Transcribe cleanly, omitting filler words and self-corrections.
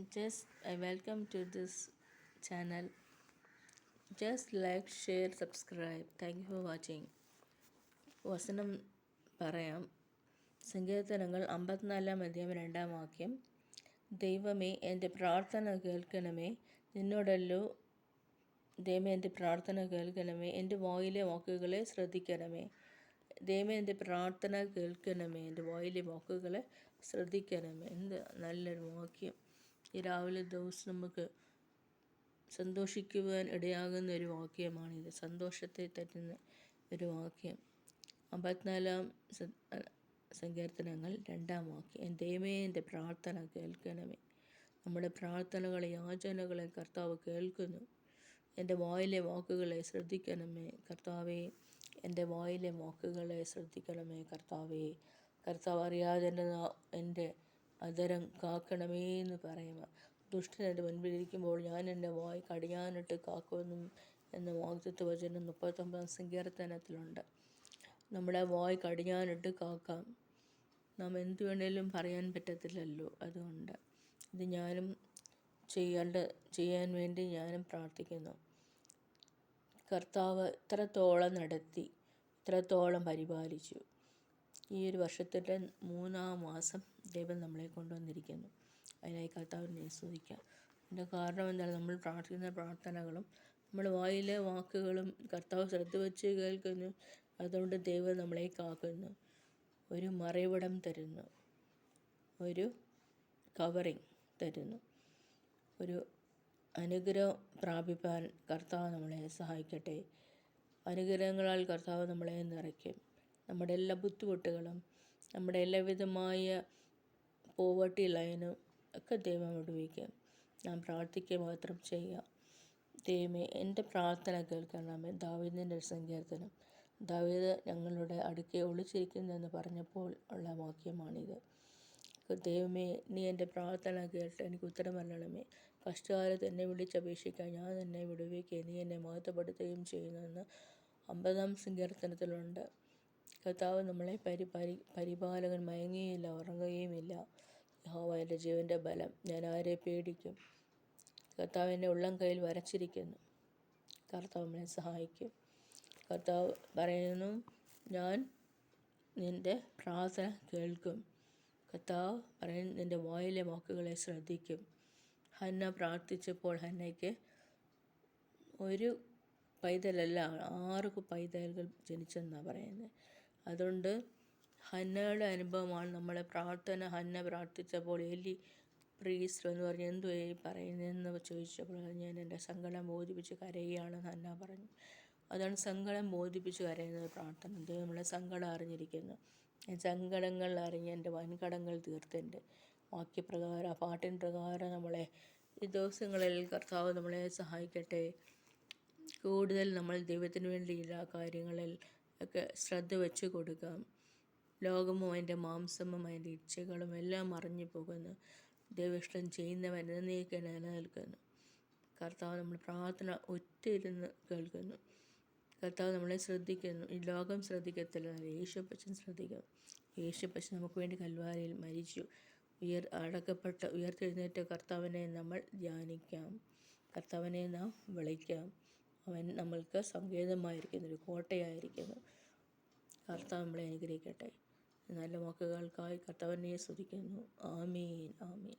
I welcome to this channel. Just like, share, subscribe. Thank you for watching. വസനം പറയാം. സങ്കീർത്തനങ്ങൾ 54-ാം അധ്യായം 2-ാം വാക്യം. ദൈവമേ എൻ്റെ പ്രാർത്ഥന കേൾക്കണമേ, നിന്നോടല്ലോ ദൈവമേ എൻ്റെ പ്രാർത്ഥന കേൾക്കണമേ, എൻ്റെ വായിലെ വാക്കുകളെ ശ്രദ്ധിക്കണമേ. ദൈവമേ എൻ്റെ പ്രാർത്ഥന കേൾക്കണമേ, എൻ്റെ വായിലെ വാക്കുകളെ ശ്രദ്ധിക്കണമേ. എന്ത് നല്ലൊരു വാക്യം. ഈ രാവിലെ ദിവസം നമുക്ക് സന്തോഷിക്കുവാൻ ഇടയാകുന്ന ഒരു വാക്യമാണിത്. സന്തോഷത്തെ തരുന്ന ഒരു വാക്യം. 54-ാം സങ്കീർത്തനങ്ങൾ 2-ാം വാക്യം. ദൈവമേ എൻ്റെ പ്രാർത്ഥന കേൾക്കണമേ. നമ്മുടെ പ്രാർത്ഥനകളെ, യാചനകളെ കർത്താവ് കേൾക്കുന്നു. എൻ്റെ വായിലെ വാക്കുകളെ ശ്രദ്ധിക്കണമേ കർത്താവേ. എൻ്റെ വായിലെ വാക്കുകളെ ശ്രദ്ധിക്കണമേ കർത്താവേ. കർത്താവ് അറിയാതെ എൻ്റെ അതരം കാക്കണമേ എന്ന് പറയുക. ദുഷ്ടൻ എൻ്റെ മുൻപിലിരിക്കുമ്പോൾ ഞാൻ എൻ്റെ വായ് കടിയാനിട്ട് കാക്കുമെന്നും എന്ന വാഗ്ദത്ത വചനം 39-ാം സങ്കീർത്തനത്തിലുണ്ട്. നമ്മുടെ വായ് കടിയാനിട്ട് കാക്കാം. നാം എന്തു വേണേലും പറയാൻ പറ്റത്തില്ലല്ലോ. അതുകൊണ്ട് ഇത് ഞാനും ചെയ്യാൻ വേണ്ടി ഞാനും പ്രാർത്ഥിക്കുന്നു. കർത്താവ് ഇത്രത്തോളം നടത്തി, ഇത്രത്തോളം പരിപാലിച്ചു. ഈ ഒരു വർഷത്തിൻ്റെ 3-ാം മാസം ദൈവം നമ്മളെ കൊണ്ടുവന്നിരിക്കുന്നു. അതിനായി കർത്താവിനെ സ്തുതിക്കാം. അതിൻ്റെ കാരണം എന്താണ്? നമ്മൾ പ്രാർത്ഥിക്കുന്ന പ്രാർത്ഥനകളും നമ്മൾ വായിലെ വാക്കുകളും കർത്താവ് ശ്രദ്ധ വെച്ച് കേൾക്കുന്നു. അതുകൊണ്ട് ദൈവം നമ്മളെ കാക്കുന്നു. ഒരു മറവിടം തരുന്നു, ഒരു കവറിങ് തരുന്നു. ഒരു അനുഗ്രഹം പ്രാപിപ്പാൻ കർത്താവ് നമ്മളെ സഹായിക്കട്ടെ. അനുഗ്രഹങ്ങളാൽ കർത്താവ് നമ്മളെ നിറയ്ക്കും. നമ്മുടെ എല്ലാ ബുദ്ധിമുട്ടുകളും, നമ്മുടെ എല്ലാവിധമായ പോവർട്ടി ലൈനും ഒക്കെ ദൈവം വിടുവിക്കും. നാം പ്രാർത്ഥിക്കുക മാത്രം ചെയ്യുക. ദൈവമേ എൻ്റെ പ്രാർത്ഥന കേൾക്കണമേ. ദാവീദിൻ്റെ ഒരു സങ്കീർത്തനം. ദാവീദ് ഞങ്ങളുടെ അടുക്കെ ഒളിച്ചിരിക്കുന്നെന്ന് പറഞ്ഞപ്പോൾ ഉള്ള വാക്യമാണിത്. ദൈവമേ നീ എൻ്റെ പ്രാർത്ഥന കേട്ട് എനിക്ക് ഉത്തരം നൽകണമേ. കഷ്ടകാലത്ത് എന്നെ വിളിച്ചപേക്ഷിക്കാൻ ഞാൻ എന്നെ വിടുവിക്കുകയും നീ എന്നെ മഹത്വപ്പെടുത്തുകയും ചെയ്യുന്നുവെന്ന് 50-ാം സങ്കീർത്തനത്തിലുണ്ട്. കർത്താവ് നമ്മളെ പരിപാലകൻ. മയങ്ങുകയില്ല, ഉറങ്ങുകയുമില്ല. യഹോവ എൻ്റെ ജീവൻ്റെ ബലം, ഞാൻ ആരെ പേടിക്കും. കർത്താവ് എന്നെ ഉള്ളം കയ്യിൽ വരച്ചിരിക്കുന്നു. കർത്താവ് നമ്മളെ സഹായിക്കും. കർത്താവ് പറയുന്നു, ഞാൻ നിൻ്റെ പ്രാർത്ഥന കേൾക്കും. കർത്താവ് പറയുന്നു, നിൻ്റെ വായിലെ വാക്കുകളെ ശ്രദ്ധിക്കും. ഹന്ന പ്രാർത്ഥിച്ചപ്പോൾ ഹന്നയ്ക്ക് ഒരു പൈതലല്ല 6 പൈതലുകൾ ജനിച്ചെന്നാണ് പറയുന്നത്. അതുകൊണ്ട് ഹന്നയുടെ അനുഭവമാണ് നമ്മുടെ പ്രാർത്ഥന. ഹന്ന പ്രാർത്ഥിച്ചപ്പോൾ എലി പ്രീസ്റ്റ് എന്ന് പറഞ്ഞ് എന്തോ പറയുന്നതെന്ന് ചോദിച്ചപ്പോൾ ഞാൻ എൻ്റെ സങ്കടം ബോധിപ്പിച്ച് കരയുകയാണെന്ന് ഹന്ന പറഞ്ഞു. അതാണ് സങ്കടം ബോധിപ്പിച്ച് കരയുന്നത് പ്രാർത്ഥന. ദൈവം നമ്മളെ സങ്കടം അറിഞ്ഞിരിക്കുന്നു. സങ്കടങ്ങൾ അറിഞ്ഞ് എൻ്റെ വൻകടങ്ങൾ തീർത്തിൻ്റെ വാക്യപ്രകാരം, പാട്ടിൻ പ്രകാരം നമ്മളെ ഈ ദിവസങ്ങളിൽ കർത്താവ് നമ്മളെ സഹായിക്കട്ടെ. കൂടുതൽ നമ്മൾ ദൈവത്തിന് വേണ്ടിയില്ല കാര്യങ്ങളിൽ ഒക്കെ ശ്രദ്ധ വെച്ച് കൊടുക്കാം. ലോകമോ അതിൻ്റെ മാംസമും അതിൻ്റെ ഇച്ഛകളും എല്ലാം മറിഞ്ഞു പോകുന്നു. ദൈവഇഷ്ടം ചെയ്യുന്നവൻ എന്നേക്കും നിലനിൽക്കുന്നു. കർത്താവ് നമ്മൾ പ്രാർത്ഥന ഒറ്റയിരുന്ന് കേൾക്കുന്നു. കർത്താവ് നമ്മളെ ശ്രദ്ധിക്കുന്നു. ഈ ലോകം ശ്രദ്ധിക്കത്തില്ല, യേശുപ്പച്ചൻ ശ്രദ്ധിക്കും. യേശുപ്പച്ചൻ നമുക്ക് വേണ്ടി കൽവാരിയിൽ മരിച്ചു, അടക്കപ്പെട്ട ഉയർത്തെഴുന്നേറ്റ കർത്താവിനെ നമ്മൾ ധ്യാനിക്കാം. കർത്താവിനെ നാം വിളിക്കാം. അവൻ നമ്മൾക്ക് സങ്കേതമായിരിക്കുന്നു, ഒരു കോട്ടയായിരിക്കുന്നു. കർത്താവ് നമ്മളെ അനുഗ്രഹിക്കട്ടെ. നല്ല വാക്കുകൾക്കായി കർത്താവിനെ സ്തുതിക്കുന്നു. ആമീൻ, ആമീൻ.